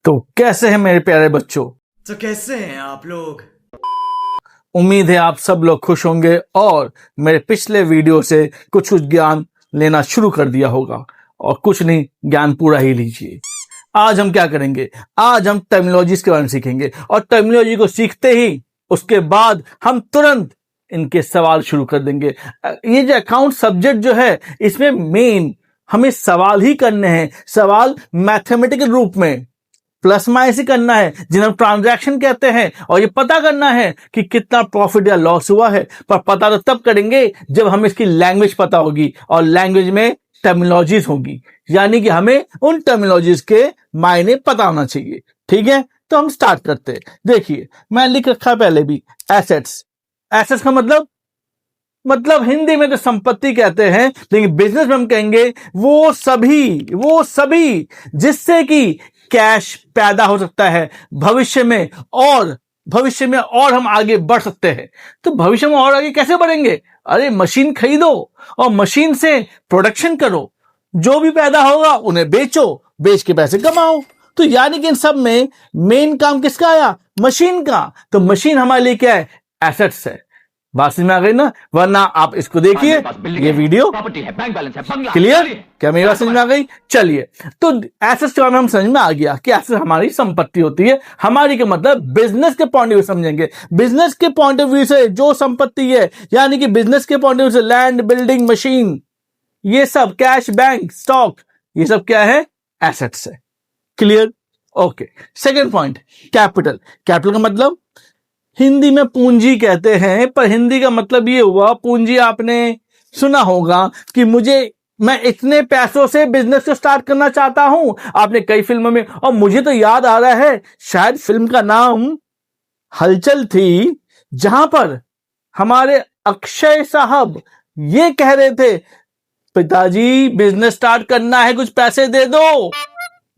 तो कैसे हैं मेरे प्यारे बच्चों? तो कैसे हैं आप लोग? उम्मीद है आप सब लोग खुश होंगे और मेरे पिछले वीडियो से कुछ ज्ञान लेना शुरू कर दिया होगा। और कुछ नहीं, ज्ञान पूरा ही लीजिए। आज हम क्या करेंगे? आज हम टर्मिनोलॉजीज के बारे में सीखेंगे और टर्मिनोलॉजी को सीखते ही उसके बाद हम तुरंत इनके सवाल शुरू कर देंगे। ये जो अकाउंट सब्जेक्ट जो है, इसमें मेन हमें सवाल ही करने हैं। सवाल मैथमेटिकल रूप में प्लस माइनस ही करना है, जिन्हें हम ट्रांजैक्शन कहते हैं, और ये पता करना है कि कितना प्रॉफिट या लॉस हुआ है। पर पता तो तब करेंगे जब हमें इसकी लैंग्वेज पता होगी, और लैंग्वेज में टर्मिनोलॉजीज होगी, यानी कि हमें उन टर्मिनोलॉजीज के मायने पता होना चाहिए। ठीक है, तो हम स्टार्ट करते हैं। देखिए, मैं लिख रखा पहले भी एसेट्स। एसेट्स का मतलब हिंदी में तो संपत्ति कहते हैं, लेकिन बिजनेस में हम कहेंगे वो सभी जिससे कि कैश पैदा हो सकता है भविष्य में, और हम आगे बढ़ सकते हैं। तो भविष्य में और आगे कैसे बढ़ेंगे? अरे मशीन खरीदो और मशीन से प्रोडक्शन करो, जो भी पैदा होगा उन्हें बेचो, बेच के पैसे कमाओ। तो यानी कि इन सब में मेन काम किसका आया? मशीन का। तो मशीन हमारे लिए क्या है? एसेट्स है। बात समझ में आ गई ना? वरना आप इसको देखिए, ये वीडियो क्लियर? क्या मेरी बात समझ में आ गई? चलिए, तो एसेट्स के बारे में हम समझ में आ गया कि एसेट्स हमारी संपत्ति होती है। हमारी का मतलब बिजनेस के पॉइंट ऑफ व्यू समझेंगे। बिजनेस के पॉइंट ऑफ व्यू से जो संपत्ति है, यानी कि बिजनेस के पॉइंट ऑफ व्यू से लैंड, बिल्डिंग, मशीन, ये सब, कैश, बैंक, स्टॉक, ये सब क्या है? एसेट्स है। Clear? Okay. Second point, capital. Capital का मतलब हिंदी में पूंजी कहते हैं, पर हिंदी का मतलब ये हुआ, पूंजी आपने सुना होगा कि मैं इतने पैसों से बिजनेस को स्टार्ट करना चाहता हूं। आपने कई फिल्मों में, और मुझे तो याद आ रहा है, शायद फिल्म का नाम हलचल थी, जहां पर हमारे अक्षय साहब ये कह रहे थे, पिताजी बिजनेस स्टार्ट करना है, कुछ पैसे दे दो।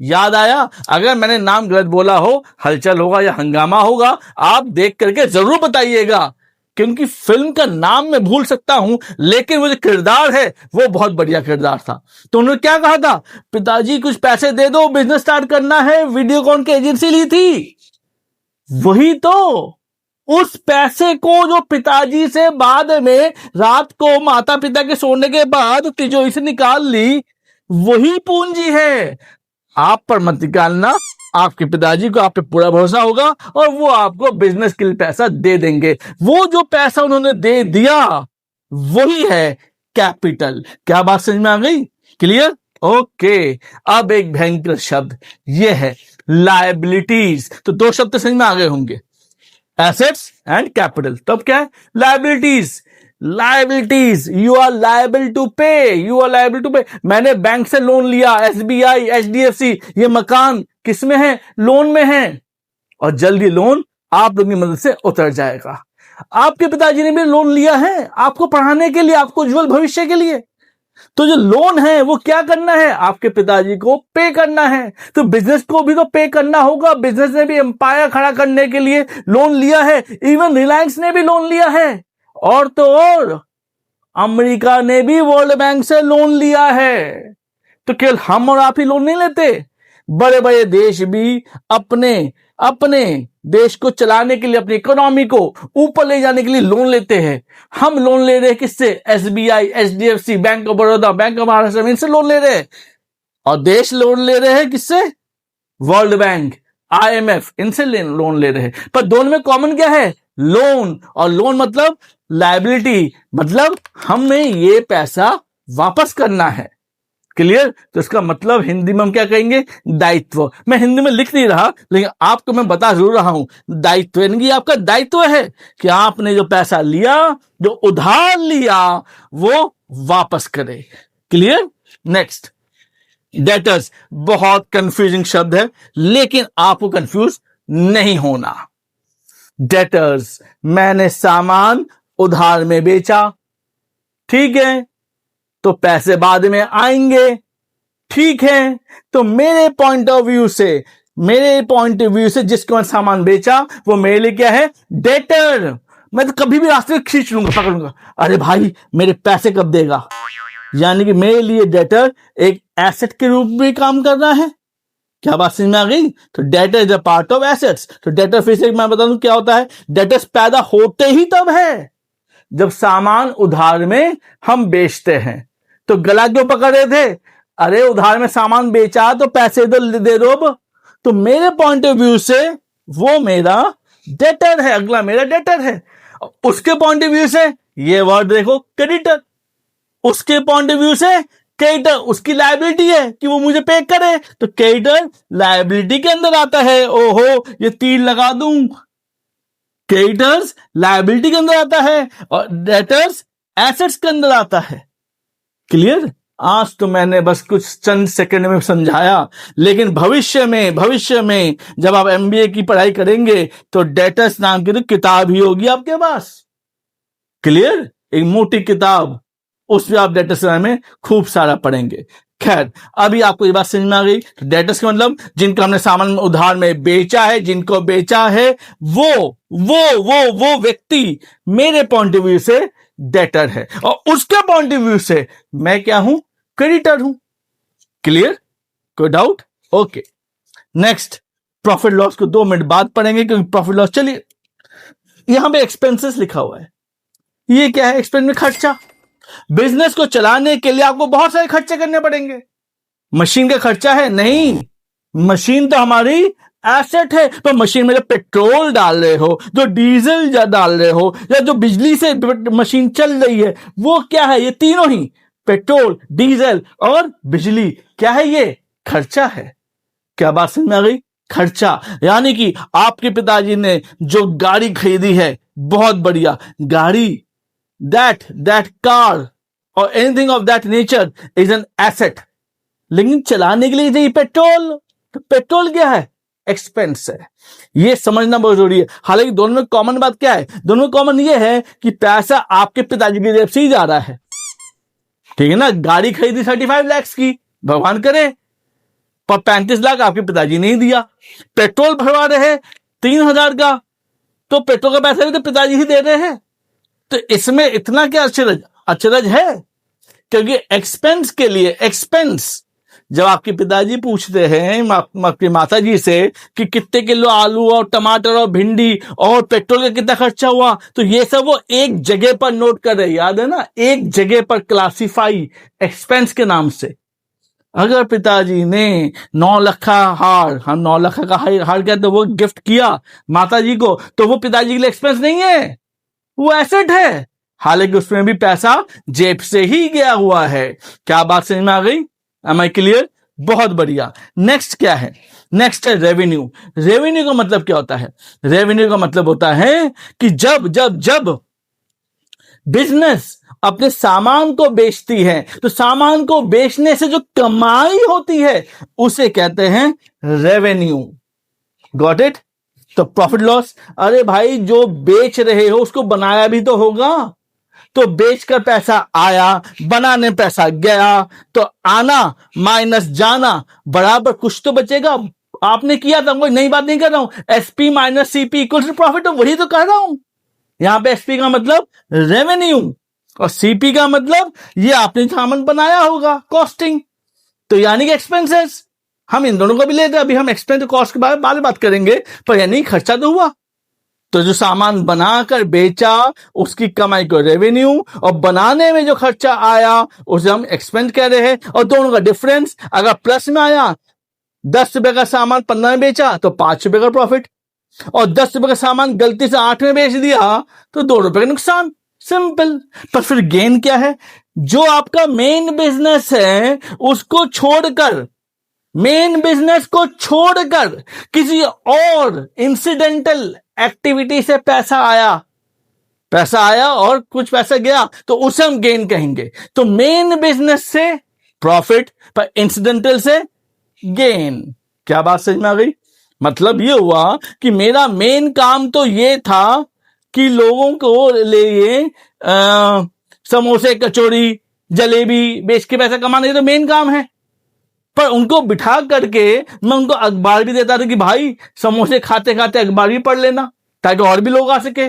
याद आया? अगर मैंने नाम गलत बोला हो, हलचल होगा या हंगामा होगा, आप देख करके जरूर बताइएगा, क्योंकि फिल्म का नाम मैं भूल सकता हूं, लेकिन वो जो किरदार है वो बहुत बढ़िया किरदार था। तो उन्होंने क्या कहा था? पिताजी कुछ पैसे दे दो, बिजनेस स्टार्ट करना है। वीडियोकॉन की एजेंसी ली थी। वही तो, उस पैसे को जो पिताजी से बाद में रात को माता पिता के सोने के बाद तिजोरी से निकाल ली, वही पूंजी है। आप पर मत निकालना, आपके पिताजी को आप पे पूरा भरोसा होगा और वो आपको बिजनेस के लिए पैसा दे देंगे। वो जो पैसा उन्होंने दे दिया वही है कैपिटल। क्या बात समझ में आ गई? क्लियर? ओके। अब एक भयंकर शब्द, ये है लायबिलिटीज। तो दो शब्द समझ में आ गए होंगे, एसेट्स एंड कैपिटल। तब क्या है? Liabilities. You are liable to pay. मैंने बैंक से लोन लिया, SBI, HDFC, ये मकान किस में है? लोन में है, और जल्दी लोन आप लोगों की मदद से उतर जाएगा। आपके पिताजी ने भी लोन लिया है आपको पढ़ाने के लिए, आपको उज्जवल भविष्य के लिए। तो जो लोन है वो क्या करना है? आपके पिताजी को पे करना है। तो बिजनेस को भी तो पे करना होगा। बिजनेस ने भी एम्पायर खड़ा करने के लिए लोन लिया है। इवन रिलायंस ने भी लोन लिया है, और तो और अमेरिका ने भी वर्ल्ड बैंक से लोन लिया है। तो केवल हम और आप ही लोन नहीं लेते, बड़े बड़े देश भी अपने देश को चलाने के लिए, अपनी इकोनॉमी को ऊपर ले जाने के लिए लोन लेते हैं। हम लोन ले रहे हैं किससे? SBI, HDFC, bank of Baroda, bank of Maharashtra, इनसे लोन ले रहे हैं। और देश लोन ले रहे हैं किससे? वर्ल्ड बैंक, IMF, इनसे लोन ले रहे हैं। पर दोनों में कॉमन क्या है? लोन। और लोन मतलब लायबिलिटी, मतलब हमें ये पैसा वापस करना है। क्लियर? तो इसका मतलब हिंदी में हम क्या कहेंगे? दायित्व। मैं हिंदी में लिख नहीं रहा, लेकिन आपको मैं बता जरूर रहा हूं, दायित्व, यानी कि आपका दायित्व है कि आपने जो पैसा लिया, जो उधार लिया, वो वापस करे। क्लियर? Next, debtors. बहुत कंफ्यूजिंग शब्द है, लेकिन आपको कंफ्यूज नहीं होना। डेटर्स, मैंने सामान उधार में बेचा, ठीक है, तो पैसे बाद में आएंगे, ठीक है। तो मेरे पॉइंट ऑफ व्यू से जिसको मैं सामान बेचा वो मेरे लिए क्या है? डेटर। मैं तो कभी भी रास्ते में खींच लूंगा, पकड़ लूंगा, अरे भाई मेरे पैसे कब देगा। यानी कि मेरे लिए डेटर एक एसेट के रूप में काम कर रहा है, क्या बात समझ में आ गई? तो debtor is a part of assets. तो डेटर फिर से मैं बता दूं क्या होता है। डेटर्स पैदा होते ही तब है जब सामान उधार में हम बेचते हैं। तो गला क्यों पकड़ रहे थे? अरे उधार में सामान बेचा तो पैसे दे दो अब। तो मेरे पॉइंट ऑफ व्यू से वो मेरा डेटर है, अगला मेरा डेटर है। उसके पॉइंट ऑफ व्यू से ये वर्ड देखो क्रेडिटर, उसके पॉइंट ऑफ व्यू से क्रेडिटर उसकी लायबिलिटी है कि वो मुझे पे करे, तो क्रेडिटर लायबिलिटी के अंदर आता है। ओहो ये तीर लगा दूं, क्रेडिटर्स लायबिलिटी के अंदर आता है और डेटर्स एसेट्स के अंदर आता है। क्लियर? आज तो मैंने बस कुछ चंद सेकंड में समझाया, लेकिन भविष्य में जब आप एमबीए की पढ़ाई करेंगे तो डेटर्स नाम की तो किताब ही होगी आपके पास। क्लियर? एक मोटी किताब, उसमें आप डेटर्स के बारे में खूब सारा पढ़ेंगे। खैर अभी आपको ये बात समझ में आ गई। तो डेटर्स का मतलब जिनका हमने सामान उधार में बेचा है, जिनको बेचा है वो व्यक्ति मेरे पॉइंट ऑफ व्यू से डेटर है और उसके पॉइंट ऑफ व्यू से मैं क्या हूं? क्रेडिटर हूं। क्लियर? कोई doubt? Okay next, profit loss को 2 मिनट बाद पढ़ेंगे क्योंकि प्रॉफिट लॉस, चलिए यहां पे एक्सपेंसेस लिखा हुआ है। ये क्या है? एक्सपेंस में खर्चा। बिजनेस को चलाने के लिए आपको बहुत सारे खर्चे करने पड़ेंगे। मशीन का खर्चा है? नहीं, मशीन तो हमारी एसेट है। पर मशीन में जो पेट्रोल डाल रहे हो, जो डीजल डाल रहे हो, या जो बिजली से मशीन चल रही है, वो क्या है? ये तीनों ही, पेट्रोल, डीजल और बिजली, क्या है? ये खर्चा है। क्या बात समझ में आ गई? खर्चा। यानी कि आपके पिताजी ने जो गाड़ी खरीदी है, बहुत बढ़िया गाड़ी, that car or anything of that nature is an asset, लेकिन चलाने के लिए चाहिए पेट्रोल। तो पेट्रोल क्या है? एक्सपेंस है। ये समझना बहुत जरूरी है। हालांकि दोनों में कॉमन बात क्या है? दोनों में कॉमन ये है कि पैसा आपके पिताजी की जेब से ही जा रहा है। ठीक है ना? गाड़ी खरीदी 35 लाख की, भगवान करे, पर 35 लाख आपके पिताजी ने ही दिया। पेट्रोल भरवा रहे 3,000 का, तो पेट्रोल का पैसा भी तो पिताजी ही दे रहे हैं। तो इसमें इतना क्या अचरज है? क्योंकि एक्सपेंस के लिए, एक्सपेंस जब आपके पिताजी पूछते हैं आपकी माता जी से कि कितने किलो आलू और टमाटर और भिंडी और पेट्रोल का कितना खर्चा हुआ, तो ये सब वो एक जगह पर नोट कर रहे, याद है ना? एक जगह पर क्लासिफाई एक्सपेंस के नाम से। अगर पिताजी ने 9 लाख का हार, हम 9 लाख का हार क्या, तो वो गिफ्ट किया माता जी को, तो वो पिताजी के लिए एक्सपेंस नहीं है, वो एसेट है। हालांकि उसमें भी पैसा जेब से ही गया हुआ है। क्या बात समझ में आ गई? Am I clear? बहुत बढ़िया। नेक्स्ट क्या है? नेक्स्ट है रेवेन्यू। रेवेन्यू का मतलब क्या होता है? रेवेन्यू का मतलब होता है कि जब बिजनेस अपने सामान को बेचती है, तो सामान को बेचने से जो कमाई होती है उसे कहते हैं रेवेन्यू। Got it? तो प्रॉफिट लॉस, अरे भाई जो बेच रहे हो उसको बनाया भी तो होगा। तो बेचकर पैसा आया, बनाने पैसा गया, तो आना माइनस जाना बराबर कुछ तो बचेगा। आपने किया था, कोई नई बात नहीं कर रहा हूं। SP minus CP equal to profit, वही तो कह रहा हूं। यहां पे एसपी का मतलब रेवेन्यू और सीपी का मतलब ये आपने सामान बनाया होगा, कॉस्टिंग। तो यानी कि एक्सपेंसेस, हम इन दोनों को भी लेते हैं। अभी हम एक्सपेंस कॉस्ट के बारे में बाद में बात करेंगे, पर यानी खर्चा तो हुआ। तो जो सामान बनाकर बेचा उसकी कमाई को रेवेन्यू, और बनाने में जो खर्चा आया उसे हम एक्सपेंस कह रहे हैं। और दोनों का डिफरेंस, अगर प्लस में आया, 10 रुपए का सामान 15 में बेचा तो 5 रुपए का प्रॉफिट, और 10 रुपए का सामान गलती से 8 में बेच दिया तो 2 रुपए का नुकसान। सिंपल। पर फिर गेन क्या है? जो आपका मेन बिजनेस है उसको छोड़कर, मेन बिजनेस को छोड़कर किसी और इंसिडेंटल एक्टिविटी से पैसा आया और कुछ पैसा गया, तो उसे हम गेन कहेंगे। तो मेन बिजनेस से प्रॉफिट, पर इंसिडेंटल से गेन। क्या बात समझ में आ गई? मतलब ये हुआ कि मेरा मेन काम तो ये था कि लोगों को लिए समोसे, कचौड़ी, जलेबी बेच के पैसा कमाना, ये तो मेन काम है। पर उनको बिठा करके मैं उनको अखबार भी देता था कि भाई समोसे खाते खाते अखबार भी पढ़ लेना, ताकि और भी लोग आ सके।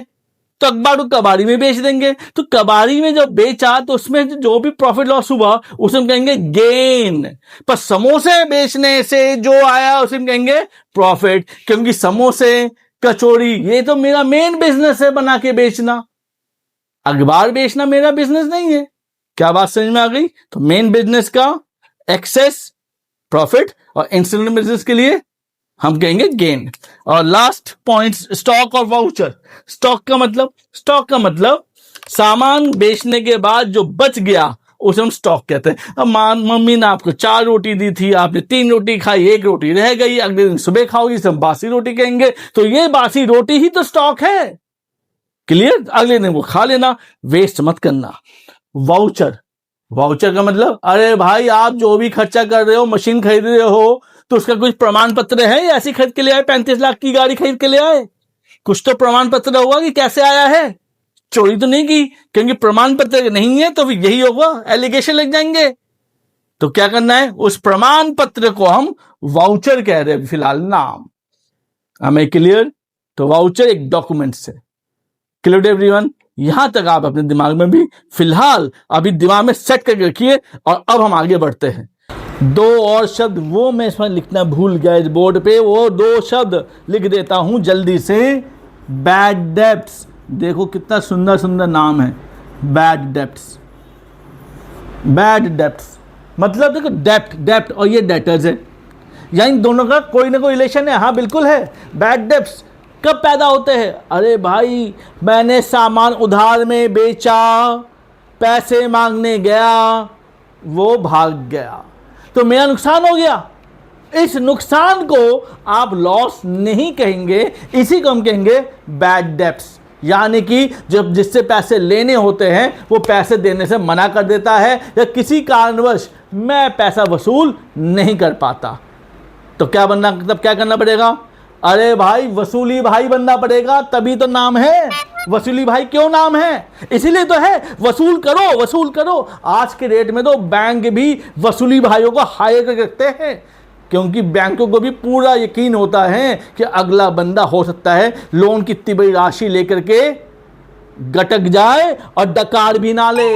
तो अखबार को कबाड़ी में बेच देंगे। तो कबाड़ी में जब बेचा तो उसमें जो भी प्रॉफिट लॉस हुआ उसे हम कहेंगे गेन। पर समोसे बेचने से जो आया उसे हम कहेंगे प्रॉफिट, क्योंकि समोसे कचौड़ी ये तो मेरा मेन बिजनेस है बना के बेचना, अखबार बेचना मेरा बिजनेस नहीं है। क्या बात समझ में आ गई? तो मेन बिजनेस का एक्सेस प्रॉफिट और इंसिडेंट बिजनेस के लिए हम कहेंगे गेन। और लास्ट पॉइंट स्टॉक और वाउचर। स्टॉक का मतलब सामान बेचने के बाद जो बच गया उसे हम स्टॉक कहते हैं। अब मम्मी ने आपको 4 रोटी दी थी, आपने 3 रोटी खाई, 1 रोटी रह गई, अगले दिन सुबह खाओगी, इसे हम बासी रोटी कहेंगे। तो ये बासी रोटी ही तो स्टॉक है। क्लियर? अगले दिन वो खा लेना, वेस्ट मत करना। वाउचर का मतलब, अरे भाई आप जो भी खर्चा कर रहे हो, मशीन खरीद रहे हो, तो उसका कुछ प्रमाण पत्र है या ऐसी खरीद के ले आए? 35 लाख की गाड़ी खरीद के ले आए, कुछ तो प्रमाण पत्र होगा कि कैसे आया है, चोरी तो नहीं की। क्योंकि प्रमाण पत्र नहीं है तो फिर यही होगा, एलिगेशन लग जाएंगे। तो क्या करना है, उस प्रमाण पत्र को हम वाउचर कह रहे हैं फिलहाल नाम। हमें क्लियर? तो वाउचर एक डॉक्यूमेंट है। Clear everyone? यहां तक आप अपने दिमाग में भी फिलहाल अभी दिमाग में सेट करके रखिए। और अब हम आगे बढ़ते हैं। 2 और शब्द वो मैं इसमें लिखना भूल गया इस बोर्ड पे, वो 2 शब्द लिख देता हूं जल्दी से। बैड डेब्ट्स, देखो कितना सुंदर सुंदर नाम है, बैड डेब्ट्स। बैड डेब्ट्स मतलब देखो डेप्ट और ये डेटर्स है, यानी दोनों का कोई ना कोई रिलेशन है। हाँ बिल्कुल है। बैड डेब्ट्स कब पैदा होते हैं? अरे भाई मैंने सामान उधार में बेचा, पैसे मांगने गया, वो भाग गया, तो मेरा नुकसान हो गया। इस नुकसान को आप लॉस नहीं कहेंगे, इसी को हम कहेंगे बैड डेब्ट्स। यानी कि जब जिससे पैसे लेने होते हैं वो पैसे देने से मना कर देता है, या किसी कारणवश मैं पैसा वसूल नहीं कर पाता, तो क्या करना पड़ेगा? अरे भाई वसूली भाई बनना पड़ेगा, तभी तो नाम है। वसूली भाई क्यों नाम है? इसीलिए तो है, वसूल करो वसूल करो। आज के डेट में तो बैंक भी वसूली भाइयों को हायर करके रखते हैं, क्योंकि बैंकों को भी पूरा यकीन होता है कि अगला बंदा हो सकता है लोन की इतनी बड़ी राशि लेकर के गटक जाए और डकार भी ना ले,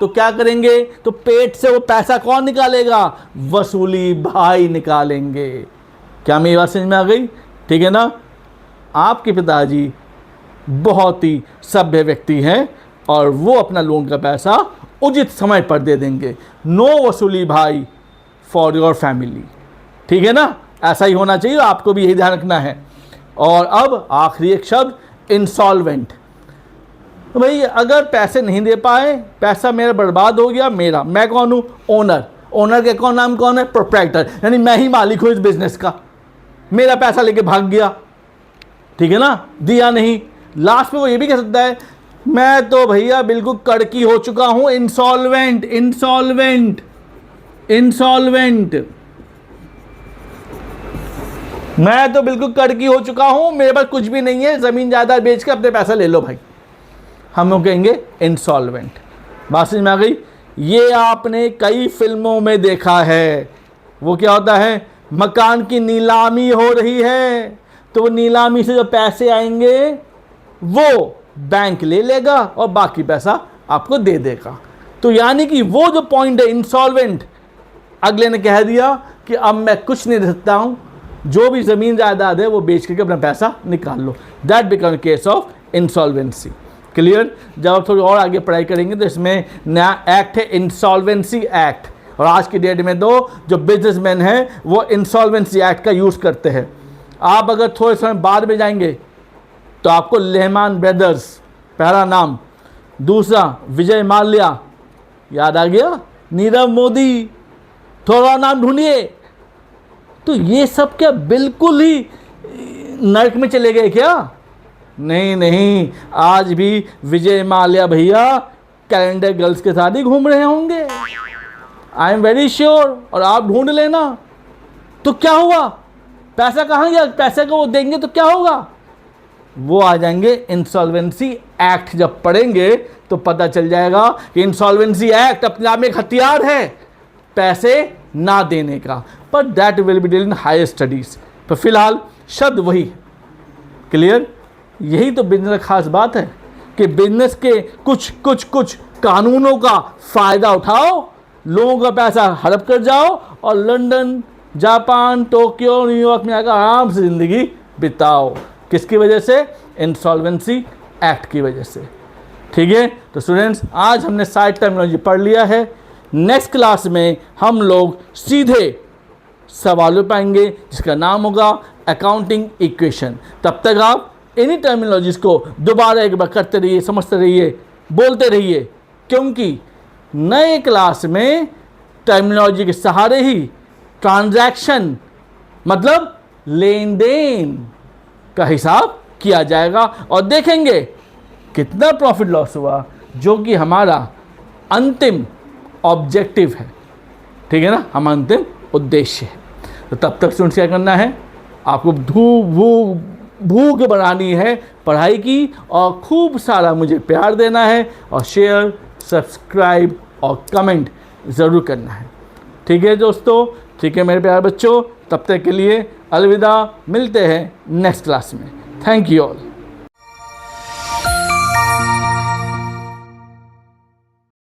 तो क्या करेंगे? तो पेट से वो पैसा कौन निकालेगा? वसूली भाई निकालेंगे। क्या मेरी बात समझ में आ गई? ठीक है ना? आपके पिताजी बहुत ही सभ्य व्यक्ति हैं और वो अपना लोन का पैसा उचित समय पर दे देंगे। नो वसूली भाई फॉर योर फैमिली। ठीक है ना? ऐसा ही होना चाहिए, आपको भी यही ध्यान रखना है। और अब आखिरी एक शब्द, इंसॉल्वेंट। तो भाई अगर पैसे नहीं दे पाए, पैसा मेरा बर्बाद हो गया, मैं कौन हूँ? ओनर के कौन नाम कौन है? प्रोप्राइटर, यानी मैं ही मालिक हूँ इस बिजनेस का। मेरा पैसा लेके भाग गया, ठीक है ना, दिया नहीं। लास्ट में वो ये भी कह सकता है मैं तो भैया बिल्कुल कड़की हो चुका हूं, इंसॉल्वेंट। मैं तो बिल्कुल कड़की हो चुका हूं, मेरे पास कुछ भी नहीं है, जमीन जायदाद बेच के अपने पैसा ले लो भाई, हम लोग कहेंगे इंसॉल्वेंट। बात समझ में आ गई? ये आपने कई फिल्मों में देखा है। वो क्या होता है, मकान की नीलामी हो रही है, तो वो नीलामी से जो पैसे आएंगे वो बैंक ले लेगा और बाकी पैसा आपको दे देगा। तो यानी कि वो जो पॉइंट है इंसॉल्वेंट, अगले ने कह दिया कि अब मैं कुछ नहीं दे सकता हूं, जो भी जमीन जायदाद है वो बेच करके अपना पैसा निकाल लो। That become case of insolvency. Clear? जब आप थोड़ी और आगे पढ़ाई करेंगे तो इसमें नया एक्ट है, इंसॉल्वेंसी एक्ट। और आज की डेट में तो जो बिजनेसमैन हैं वो इंसॉल्वेंसी एक्ट का यूज़ करते हैं। आप अगर थोड़े समय बाद में जाएंगे तो आपको लेहमान ब्रदर्स पहला नाम, दूसरा विजय माल्या, याद आ गया, नीरव मोदी, थोड़ा नाम ढूंढिए। तो ये सब क्या बिल्कुल ही नरक में चले गए क्या? नहीं, आज भी विजय माल्या भैया कैलेंडर गर्ल्स के साथ ही घूम रहे होंगे, आई एम वेरी श्योर। और आप ढूंढ लेना। तो क्या हुआ? पैसा कहाँ गया? पैसे को वो देंगे तो क्या होगा? वो आ जाएंगे इंसॉल्वेंसी एक्ट। जब पढ़ेंगे तो पता चल जाएगा कि इंसॉल्वेंसी एक्ट अपने आप में एक हथियार है पैसे ना देने का, पर that will be deal in higher studies. पर फिलहाल शब्द वही। क्लियर? यही तो बिजनेस का खास बात है कि बिजनेस के कुछ कानूनों का फ़ायदा उठाओ, लोगों का पैसा हड़प कर जाओ और लंदन, जापान, टोक्यो, न्यूयॉर्क में आकर आराम से ज़िंदगी बिताओ। किसकी वजह से? इंसॉल्वेंसी एक्ट की वजह से। ठीक है, तो स्टूडेंट्स आज हमने सारी टर्मिनोलॉजी पढ़ लिया है। नेक्स्ट क्लास में हम लोग सीधे सवालों पाएंगे जिसका नाम होगा अकाउंटिंग इक्वेशन। तब तक आप इन्हीं टर्मिनोलॉजीज को दोबारा एक बार करते रहिए, समझते रहिए, बोलते रहिए, क्योंकि नए क्लास में टर्मिनोलॉजी के सहारे ही ट्रांजैक्शन मतलब लेन देन का हिसाब किया जाएगा और देखेंगे कितना प्रॉफिट लॉस हुआ, जो कि हमारा अंतिम ऑब्जेक्टिव है। ठीक है ना, हमारा अंतिम उद्देश्य है। तो तब तक स्टूडेंट्स क्या करना है, आपको भूख बनानी है पढ़ाई की और खूब सारा मुझे प्यार देना है और शेयर, सब्सक्राइब और कमेंट ज़रूर करना है। ठीक है दोस्तों, ठीक है मेरे प्यारे बच्चों, तब तक के लिए अलविदा, मिलते हैं नेक्स्ट क्लास में। Thank you all.